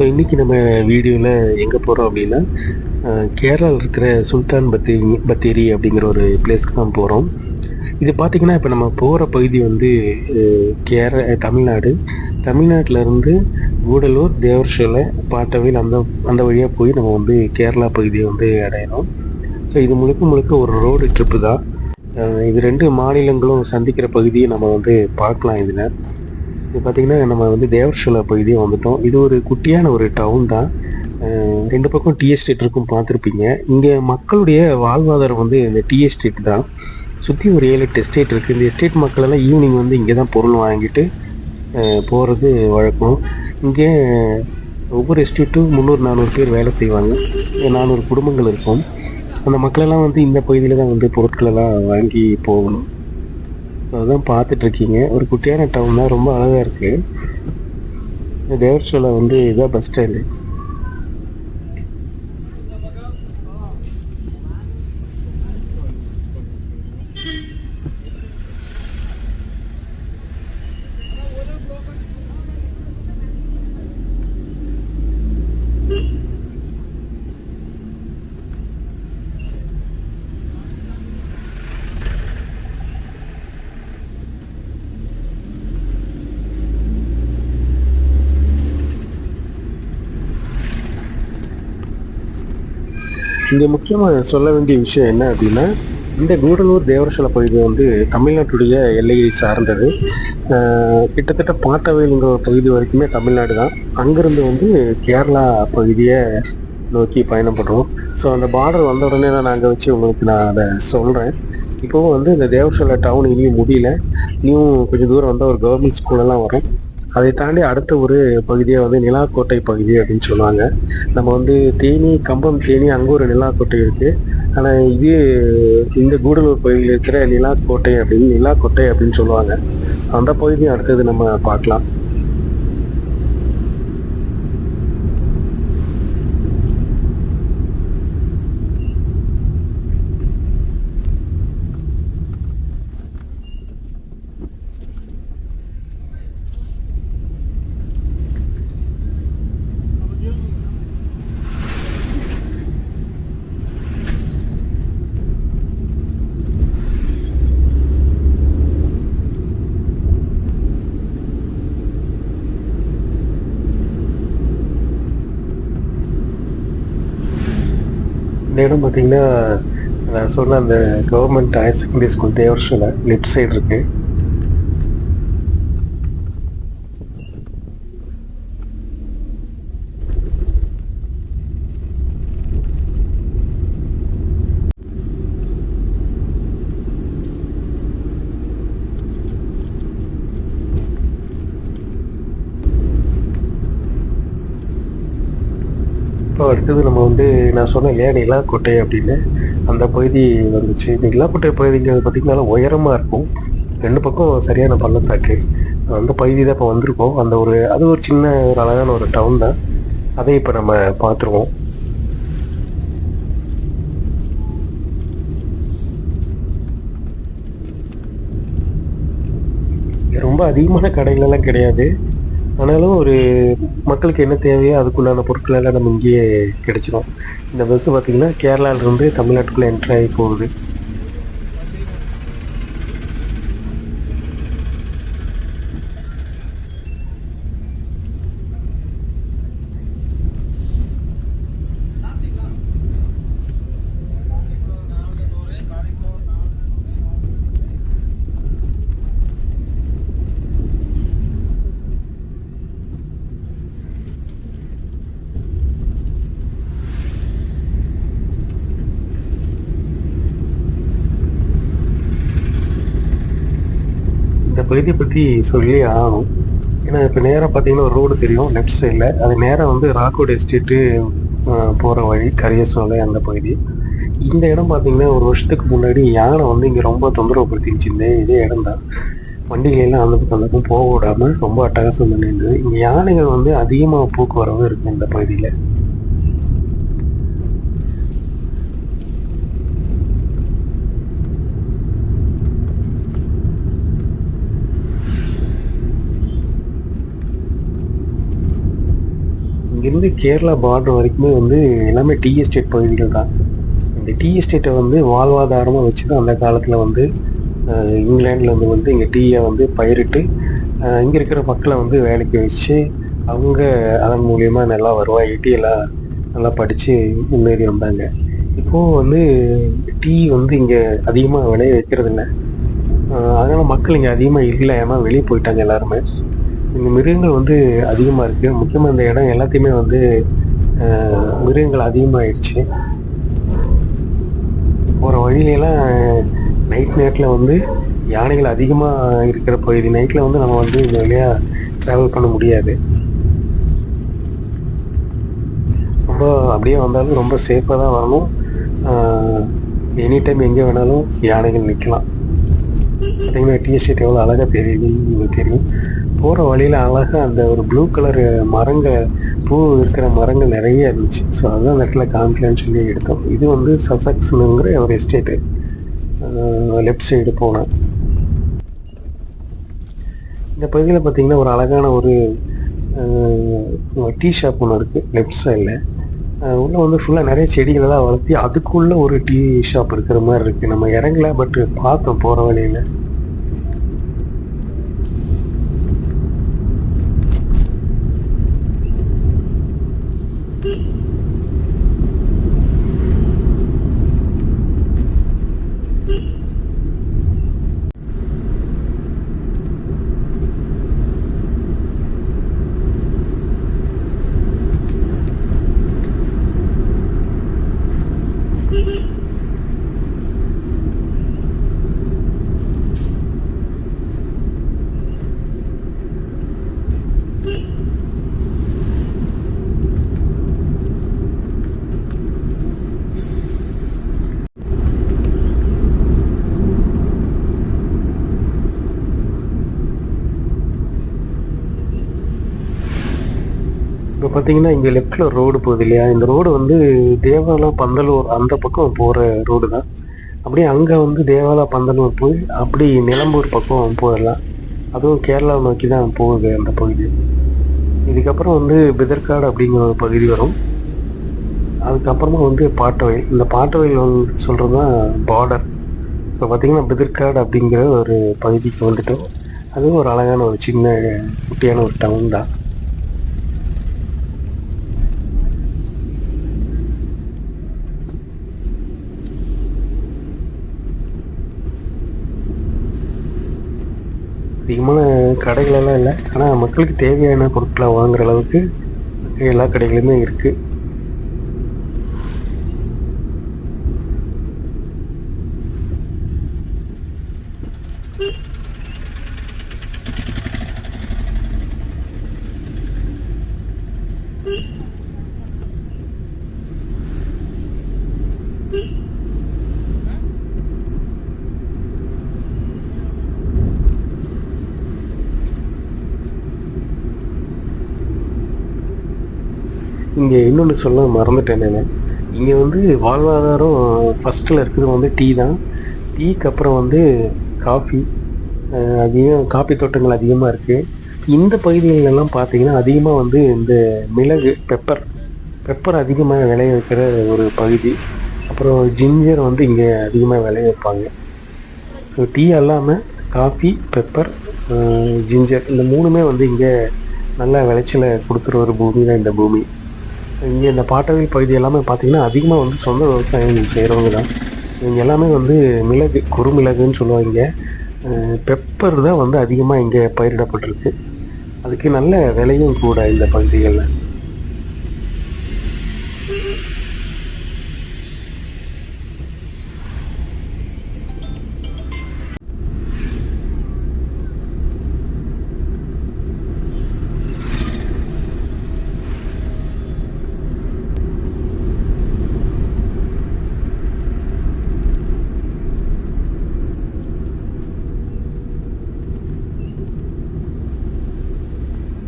இன்றைக்கி நம்ம வீடியோவில் எங்கே போகிறோம் அப்படின்னா கேரளாவில் இருக்கிற சுல்தான் பத்தேரி அப்படிங்கிற ஒரு பிளேஸ்க்கு தான் போகிறோம். இது பார்த்திங்கன்னா இப்போ நம்ம போகிற பகுதி வந்து தமிழ்நாடு. தமிழ்நாட்டிலேருந்து கூடலூர், தேவர்ஷோலை, பாட்டவில் அந்த அந்த வழியாக போய் நம்ம வந்து கேரளா பகுதியை வந்து அடையணும். ஸோ இது முழுக்க முழுக்க ஒரு ரோடு ட்ரிப்பு தான். இது 2 மாநிலங்களும் சந்திக்கிற பகுதியை நம்ம வந்து பார்க்கலாம். இதில் இது பார்த்திங்கன்னா நம்ம வந்து தேவர்ஷோலை பகுதியை வந்துட்டோம். இது ஒரு குட்டியான ஒரு டவுன் தான். 2 பக்கம் டீ எஸ்டேட் இருக்கும், பார்த்துருப்பீங்க. இங்கே மக்களுடைய வாழ்வாதாரம் வந்து இந்த டீ எஸ்டேட் தான். சுற்றி ஒரு 7-8 எஸ்டேட் இருக்குது. இந்த எஸ்டேட் மக்களெல்லாம் ஈவினிங் வந்து இங்கே தான் பொருள் வாங்கிட்டு போகிறது வழக்கம். இங்கே ஒவ்வொரு எஸ்டேட்டும் 300-400 பேர் வேலை செய்வாங்க. 400 குடும்பங்கள் இருக்கும். அந்த மக்களெல்லாம் வந்து இந்த பகுதியில் தான் வந்து பொருட்களெல்லாம் வாங்கி போகணும். அதுதான் பார்த்துட்ருக்கீங்க. ஒரு குட்டியான டவுன் தான், ரொம்ப அழகாக இருக்குது. தேவர்ஷோலை வந்து இதான் பஸ் ஸ்டாண்டு. இங்கே முக்கியமாக சொல்ல வேண்டிய விஷயம் என்ன அப்படின்னா, இந்த கூடலூர், தேவர்ஷோலை பகுதி வந்து தமிழ்நாட்டுடைய எல்லையை சார்ந்தது. கிட்டத்தட்ட பாட்டவேலுங்கிற ஒரு பகுதி வரைக்குமே தமிழ்நாடு தான். அங்கேருந்து வந்து கேரளா பகுதியை நோக்கி பயணப்படுறோம். ஸோ அந்த பார்டர் வந்த உடனே தான் நான் அங்கே வச்சு உங்களுக்கு நான் அதை சொல்கிறேன். இப்போவும் வந்து இந்த தேவர்ஷோலை டவுன் இனியும் முடியல. இன்னும் கொஞ்சம் தூரம் வந்தால் ஒரு கவர்மெண்ட் ஸ்கூலெல்லாம் வரும். அதை தாண்டி அடுத்த ஒரு பகுதியாக வந்து நிலாக்கோட்டை பகுதி அப்படின்னு சொல்லுவாங்க. நம்ம வந்து கம்பம் தேனி அங்கே ஒரு நிலாக்கோட்டை இருக்குது. ஆனால் இது இந்த கூடலூர் பகுதியில் இருக்கிற நிலாக்கோட்டை அப்படின்னு சொல்லுவாங்க. அந்த பகுதியும் அடுத்தது நம்ம பார்க்கலாம். இந்த இடம் பார்த்தீங்கன்னா, நான் சொன்ன அந்த government higher secondary school Devarshola left side இருக்குது. இப்போ அடுத்தது நம்ம வந்து நான் சொன்னேன் இல்லையா நிலாக்கோட்டை அப்படின்னு, அந்த பகுதி வந்துச்சு. இந்த நிலாக்கோட்டை பகுதிங்கிறது பார்த்திங்கன்னா உயரமாக இருக்கும். 2 பக்கம் சரியான பள்ளத்தாக்கு. ஸோ அந்த பகுதி தான் இப்போ வந்திருக்கோம். அது ஒரு சின்ன ஒரு அழகான ஒரு டவுன் தான். அதை இப்போ நம்ம பார்த்துருவோம். ரொம்ப அதிகமான கடைகளெல்லாம் கிடையாது. ஆனாலும் ஒரு மக்களுக்கு என்ன தேவையோ அதுக்குள்ளான பொருட்கள் எல்லாம் நம்ம இங்கேயே கிடைச்சிடும். இந்த பஸ்ஸு பார்த்திங்கன்னா கேரளாவிலேருந்து தமிழ்நாட்டுக்குள்ளே என்ட்ரி ஆகி போகுது. இந்த பகுதியை பற்றி சொல்லி ஆகணும். ஏன்னா இப்போ நேராக பார்த்தீங்கன்னா ஒரு ரோடு தெரியும் லெஃப்ட் சைடில். அது நேராக வந்து ராக்கோட் எஸ்டேட்டு போகிற வழி, கரியசோலை அந்த பகுதி. இந்த இடம் பார்த்தீங்கன்னா ஒரு வருஷத்துக்கு முன்னாடி யானை வந்து இங்கே ரொம்ப தொந்தரவு படுத்திடுச்சு. இதே இடம் தான். வண்டிகளெல்லாம் அந்த பக்கம் அந்த பக்கம் போக விடாமல் ரொம்ப அட்டகாசம் பண்ணியிருந்தது. இங்கே யானைகள் வந்து அதிகமாக போக்குவரவு இருக்குது இந்த பகுதியில். இங்கேருந்து கேரளா பார்டர் வரைக்குமே வந்து எல்லாமே டீ எஸ்டேட் பகுதிகள் தான். இந்த டீ எஸ்டேட்டை வந்து வாழ்வாதாரமாக வச்சு தான் அந்த காலத்தில் வந்து இங்கிலாந்துலேருந்து வந்து இங்கே டீயை வந்து பயிரிட்டு இங்கே இருக்கிற மக்களை வந்து வேலைக்கு வச்சு அவங்க அதன் மூலியமாக நல்லா வருவாய் ஈட்டி எல்லாம் நல்லா படித்து முன்னேறி வந்தாங்க. இப்போது வந்து டீ வந்து இங்கே அதிகமாக விளைய வைக்கிறதில்ல. அதனால் மக்கள் இங்கே அதிகமாக இல்லை, ஏன்னா வெளியே போயிட்டாங்க எல்லாருமே. இங்கே மிருகங்கள் வந்து அதிகமாக இருக்குது. முக்கியமாக இந்த இடம் எல்லாத்தையுமே வந்து மிருகங்கள் அதிகமாகிடுச்சு. போகிற வழியிலலாம் நைட் நேரத்தில் வந்து யானைகள் அதிகமாக இருக்கிற பகுதி. நைட்டில் வந்து நம்ம வந்து இந்த வழியாக ட்ராவல் பண்ண முடியாது. ரொம்ப அப்படியே வந்தாலும் ரொம்ப சேஃபாக தான் வரணும். எனி டைம் எங்கே வேணாலும் யானைகள் நிற்கலாம். பார்த்தீங்கன்னா டீ எஸ்டேட் எவ்வளோ அழகாக தெரியுதுன்னு உங்களுக்கு தெரியும். போகிற வழியில் அழகாக அந்த ஒரு ப்ளூ கலர் மரங்கள், பூ இருக்கிற மரங்கள் நிறைய இருந்துச்சு. ஸோ அதுதான் அந்த இடத்துல காமிக்கலான்னு சொல்லி எடுத்தோம். இது வந்து சசக்ஸ்னுங்கிற ஒரு எஸ்டேட்டு. லெஃப்ட் சைடு போனேன். இந்த பகுதியில் பார்த்தீங்கன்னா ஒரு அழகான ஒரு டீ ஷாப் ஒன்று இருக்குது லெஃப்ட் சைடில். உள்ளே வந்து ஃபுல்லாக நிறைய செடிகளெல்லாம் வளர்த்தி அதுக்குள்ளே ஒரு டீ ஷாப் இருக்கிற மாதிரி இருக்குது. நம்ம இறங்கல, பட் பார்த்தோம் போகிற வழியில். இப்போ பார்த்தீங்கன்னா இங்கே லெஃப்டில் ரோடு போகுது இல்லையா? இந்த ரோடு வந்து தேவாலா பந்தலூர் அந்த பக்கம் போகிற ரோடு தான். அப்படியே அங்கே வந்து தேவாலா பந்தலூர் போய் அப்படி நிலம்பூர் பக்கம் போயிடலாம். அதுவும் கேரளாவை நோக்கி தான் போகுது அந்த பகுதி. இதுக்கப்புறம் வந்து பிதர்காடு அப்படிங்கிற ஒரு பகுதி வரும். அதுக்கப்புறமா வந்து பாட்டவயல். இந்த பாட்டவயல் வந்து சொல்கிறது தான் பார்டர். இப்போ பார்த்தீங்கன்னா பிதர்காடு அப்படிங்கிற ஒரு பகுதிக்கு வந்துட்டோம். அதுவும் ஒரு அழகான ஒரு சின்ன குட்டியான ஒரு டவுன் தான். அதிகமான கடைகளெல்லாம் இல்லை, ஆனால் மக்களுக்கு தேவையான பொருட்களை வாங்குற அளவுக்கு எல்லா கடைகளுமே இருக்குது. இங்கே இன்னொன்று சொல்ல மறந்துட்டேன் நான். இங்கே வந்து வாழ்வாதாரம் ஃபஸ்ட்டில் இருக்கிறது வந்து டீ தான். டீக்கு அப்புறம் வந்து காஃபி. அதிகம் காஃபி தோட்டங்கள் அதிகமாக இருக்குது. இந்த பகுதிகளெல்லாம் பார்த்தீங்கன்னா அதிகமாக வந்து இந்த மிளகு, பெப்பர் அதிகமாக விளைய வைக்கிற ஒரு பகுதி. அப்புறம் ஜிஞ்சர் வந்து இங்கே அதிகமாக விளைய வைப்பாங்க. ஸோ டீ அல்லாமல் காஃபி, பெப்பர், ஜிஞ்சர் இந்த மூணுமே வந்து இங்கே நல்லா விளைச்சலை கொடுக்குற ஒரு பூமி தான் இந்த பூமி. இங்கே இந்த பாட்டவில் பகுதி எல்லாமே பார்த்திங்கன்னா அதிகமாக வந்து சொந்த விவசாயம் செய்கிறவங்க தான். இவங்க எல்லாமே வந்து மிளகு, குறுமிளகுன்னு சொல்லுவாங்க. பெப்பர் தான் வந்து அதிகமாக இங்கே பயிரிடப்பட்டிருக்கு. அதுக்கு நல்ல விலையும் கூட இந்த பகுதிகளில்.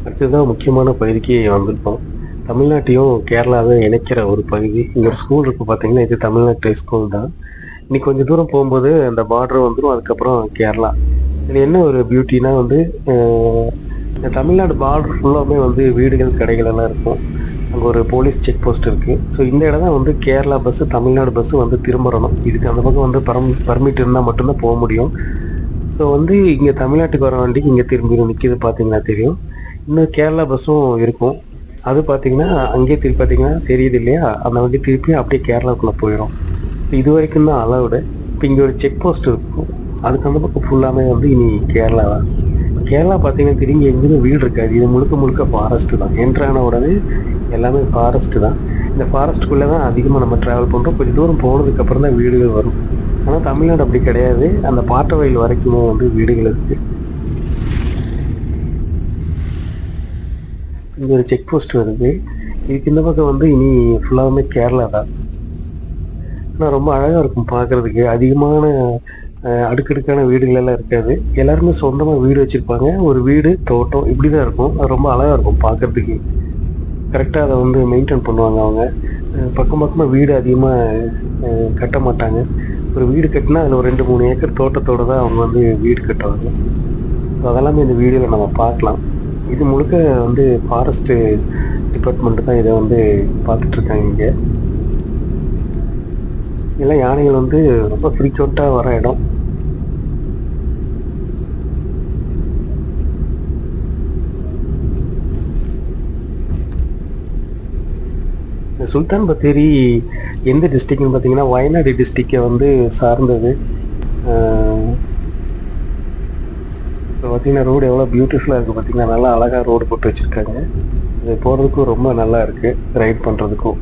அடுத்ததான் முக்கியமான பகுதிக்கு வந்திருக்கோம். தமிழ்நாட்டையும் கேரளாவை இணைக்கிற ஒரு பகுதி. இங்கே ஒரு ஸ்கூல் இருக்குது பார்த்தீங்கன்னா, இது தமிழ்நாட்டு ஸ்கூல் தான். இன்னைக்கு கொஞ்சம் தூரம் போகும்போது அந்த பார்டர் வந்துடும், அதுக்கப்புறம் கேரளா. இது என்ன ஒரு பியூட்டினா வந்து இந்த தமிழ்நாடு பார்டர் ஃபுல்லாமே வந்து வீடுகள், கடைகள் எல்லாம் இருக்கும். அங்கே ஒரு போலீஸ் செக் போஸ்ட் இருக்குது. ஸோ இந்த இடம் தான் வந்து கேரளா பஸ்ஸு தமிழ்நாடு பஸ்ஸு வந்து திரும்பணும். இதுக்கு அந்த பக்கம் வந்து பர்மிட் இருந்தால் மட்டும்தான் போக முடியும். ஸோ வந்து இங்கே தமிழ்நாட்டுக்கு வர வண்டிக்கு இங்கே திரும்பி நிற்கிது பார்த்தீங்கன்னா தெரியும். இன்னும் கேரளா பஸ்ஸும் இருக்கும். அது பார்த்தீங்கன்னா அங்கேயே திருப்பி பார்த்தீங்கன்னா தெரியுது இல்லையா, அந்த வண்டி திருப்பி அப்படியே கேரளாவுக்குள்ளே போயிடும். ஸோ இது வரைக்கும் தான் அலவுடு. இப்போ இங்கே ஒரு செக் போஸ்ட் இருக்கும். அதுக்கு அந்த பக்கம் ஃபுல்லாமே வந்து இனி கேரளா தான். கேரளா பார்த்தீங்கன்னா திரும்பி எங்கேயுமே வீடு இருக்காது. இது முழுக்க முழுக்க ஃபாரஸ்ட்டு தான். என்ட்ரான உடனே எல்லாமே ஃபாரஸ்ட்டு தான். இந்த ஃபாரஸ்ட்டுக்குள்ளே தான் அதிகமாக நம்ம ட்ராவல் பண்ணுறோம். கொஞ்சம் தூரம் போனதுக்கப்புறம் தான் வீடுகள் வரும். ஆனால் தமிழ்நாடு அப்படி கிடையாது. அந்த பாட்ட வயல் வரைக்குமே வந்து வீடுகள் இருக்குது. இங்கே ஒரு செக் போஸ்ட் வருது. இதுக்கு இந்த பக்கம் வந்து இனி ஃபுல்லாகவுமே கேரளா தான். ஆனால் ரொம்ப அழகாக இருக்கும் பார்க்குறதுக்கு. அதிகமான அடுக்கடுக்கான வீடுகள் எல்லாம் இருக்காது. எல்லாருமே சொந்தமாக வீடு வச்சுருப்பாங்க. ஒரு வீடு தோட்டம் இப்படி தான் இருக்கும். அது ரொம்ப அழகாக இருக்கும் பார்க்குறதுக்கு. கரெக்டாக அதை வந்து மெயின்டைன் பண்ணுவாங்க அவங்க. பக்கம் பக்கமாக வீடு அதிகமாக கட்ட மாட்டாங்க. ஒரு வீடு கட்டினா அதில் ஒரு 2-3 ஏக்கர் தோட்டத்தோடு தான் அவங்க வந்து வீடு கட்டுவாங்க. ஸோ அதெல்லாமே இந்த வீடியோவில் நம்ம பார்க்கலாம். இது முழுக்க வந்து ஃபாரஸ்ட்டு டிபார்ட்மெண்ட்டு தான் இதை வந்து பார்த்துட்ருக்காங்க. இங்கே எல்லாம் யானைகள் வந்து ரொம்ப ஃப்ரீக்வெண்ட்டாக வர இடம். இந்த சுல்தான் பத்தேரி எந்த டிஸ்ட்ரிக்ட்னு பார்த்தீங்கன்னா வயநாடு டிஸ்ட்ரிக்டை வந்து சார்ந்தது. இப்போ பார்த்தீங்கன்னா ரோடு எவ்வளோ பியூட்டிஃபுல்லாக இருக்குது பார்த்தீங்கன்னா, நல்லா அழகாக ரோடு போட்டு வச்சுருக்காங்க. இது போகிறதுக்கும் ரொம்ப நல்லா இருக்குது, ரைட் பண்ணுறதுக்கும்.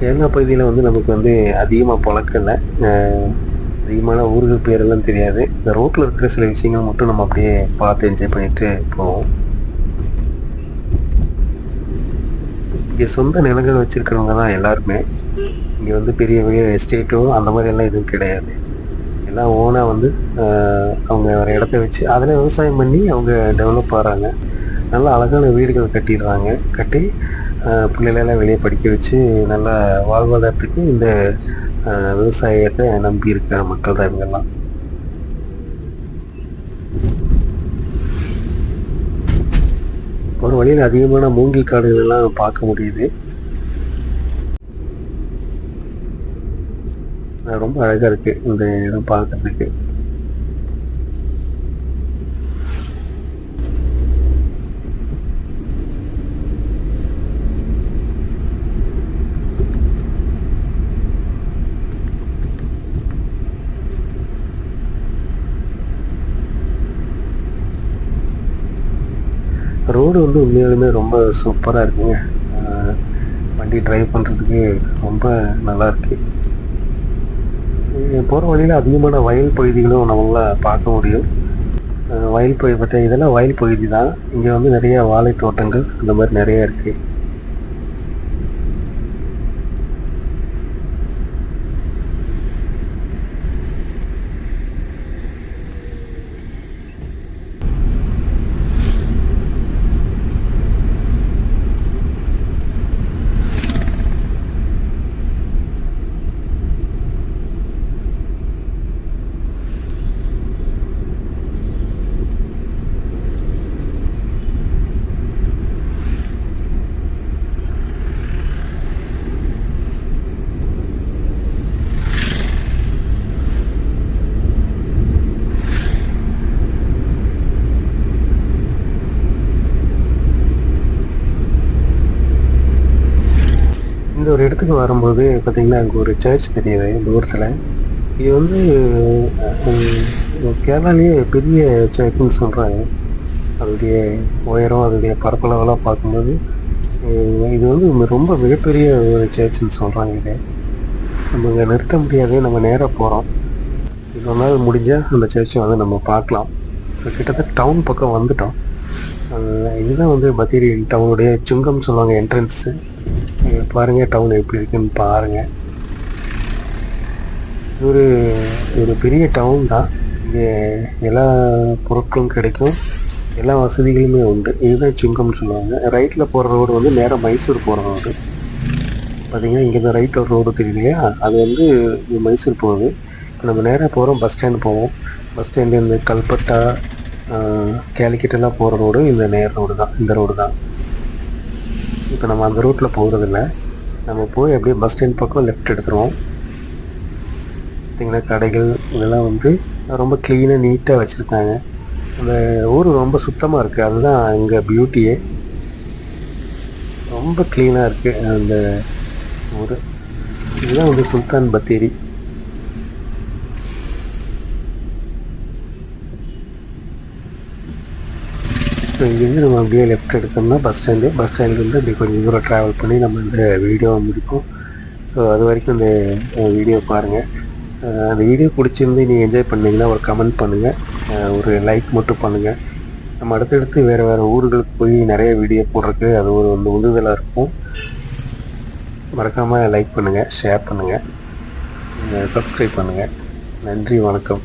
கேரளா பகுதியில் வந்து நமக்கு வந்து அதிகமாக பழக்கம் இல்லை. அதிகமான ஊர்கள் பேரெல்லாம் தெரியாது. இந்த ரோட்டில் இருக்கிற சில விஷயங்கள் மட்டும் நம்ம அப்படியே பார்த்து என்ஜாய் பண்ணிட்டு போவோம். இங்கே சொந்த நிலங்கள் வச்சுருக்கிறவங்க தான் எல்லாருமே. இங்கே வந்து பெரிய பெரிய எஸ்டேட்டோ அந்த மாதிரி எல்லாம் எதுவும் கிடையாது. எல்லாம் ஓனாக வந்து அவங்க ஒரு இடத்த வச்சு அதில் விவசாயம் பண்ணி அவங்க டெவலப் ஆகிறாங்க. நல்லா அழகான வீடுகள் கட்டிடுறாங்க. கட்டி பிள்ளைகளெல்லாம் வெளியே படிக்க வச்சு நல்லா வாழ்வாதாரத்துக்கு இந்த விவசாயத்தை நம்பி இருக்கிற மக்கள் தான் இவங்கெல்லாம். ஒரு வழியில் அதிகமான மூங்கில் காடுகளெல்லாம் பார்க்க முடியுது. ரொம்ப அழகாக இருக்குது இந்த இடம் பார்க்கறதுக்கு. ரோடு வந்து உண்மையாலுமே ரொம்ப சூப்பராக இருக்குங்க. வண்டி ட்ரைவ் பண்ணுறதுக்கு ரொம்ப நல்லா இருக்கு. போகிற வழியில் அதிகமான வயல் பகுதிகளும் நம்மளால் பார்க்க முடியும். வயல் பகுதி பார்த்தா இதெல்லாம் வயல் பகுதி தான். இங்கே வந்து நிறைய வாழை தோட்டங்கள் அந்த மாதிரி நிறைய இருக்குது. இந்த ஒரு இடத்துக்கு வரும்போது பார்த்தீங்கன்னா அங்கே ஒரு சர்ச் தெரியுது தூரத்தில். இது வந்து கேரளாலேயே பெரிய சர்ச்சுன்னு சொல்கிறாங்க. அதோடைய உயரம் அதோடைய பரப்பளவெல்லாம் பார்க்கும்போது இது வந்து ரொம்ப மிகப்பெரிய ஒரு சர்ச்சுன்னு சொல்கிறாங்க. இது நம்ம இங்கே நிறுத்த முடியாது, நம்ம நேராக போகிறோம். இன்னொரு நாள் முடிஞ்சால் அந்த சர்ச்சை வந்து நம்ம பார்க்கலாம். ஸோ கிட்டத்தட்ட டவுன் பக்கம் வந்துட்டோம். இதுதான் வந்து பத்தேரி டவுனுடைய சுங்கம் சொல்லுவாங்க, என்ட்ரன்ஸு. பாருங்கள் டவுன் எப்படி இருக்குன்னு பாருங்கள். ஒரு ஒரு பெரிய டவுன் தான். இங்கே எல்லா பொருட்களும் கிடைக்கும், எல்லா வசதிகளுமே உண்டு. இதுதான் சுங்கம்னு சொல்லுவாங்க. ரைட்டில் போகிற ரோடு வந்து நேராக மைசூர் போகிற ரோடு. பார்த்திங்கன்னா இங்கேருந்து ரைட் ஒரு ரோடு தெரியுது இல்லையா, அது வந்து மைசூர் போகுது. இப்போ நம்ம நேராக போகிறோம், பஸ் ஸ்டாண்ட் போவோம். பஸ் ஸ்டாண்ட்லேருந்து கல்பட்டா, கேலிக்கட்டெல்லாம் போகிற ரோடு இந்த நேர் ரோடு தான், இந்த ரோடு தான். இப்போ நம்ம அந்த ரோட்டில் போகிறதில்ல, நம்ம போய் அப்படியே பஸ் ஸ்டாண்ட் பக்கம் லெஃப்ட் எடுத்துருவோம். பார்த்திங்கன்னா கடைகள் இதெல்லாம் வந்து ரொம்ப க்ளீனாக நீட்டாக வச்சுருக்காங்க. அந்த ஊர் ரொம்ப சுத்தமாக இருக்குது, அதுதான் இங்கே பியூட்டியே. ரொம்ப க்ளீனாக இருக்குது அந்த ஊர். இதுதான் வந்து சுல்தான் பத்தேரி. ஸோ இங்கேருந்து நம்ம அப்படியே லெஃப்ட் எடுத்தோம்னா பஸ் ஸ்டாண்ட்லேருந்து அப்படி கொஞ்சம் தூரம் ட்ராவல் பண்ணி நம்ம இந்த வீடியோவை முடிப்போம். ஸோ அது வரைக்கும் இந்த வீடியோ பாருங்கள். அந்த வீடியோ பிடிச்சிருந்து நீங்கள் என்ஜாய் பண்ணிங்கன்னா ஒரு கமெண்ட் பண்ணுங்கள், ஒரு லைக் மட்டும் பண்ணுங்கள். நம்ம அடுத்தடுத்து வேறு ஊர்களுக்கு போய் நிறைய வீடியோ போடுறதுக்கு அது ஒரு உந்துதலாக இருக்கும். மறக்காமல் லைக் பண்ணுங்கள், ஷேர் பண்ணுங்கள், சப்ஸ்கிரைப் பண்ணுங்கள். நன்றி, வணக்கம்.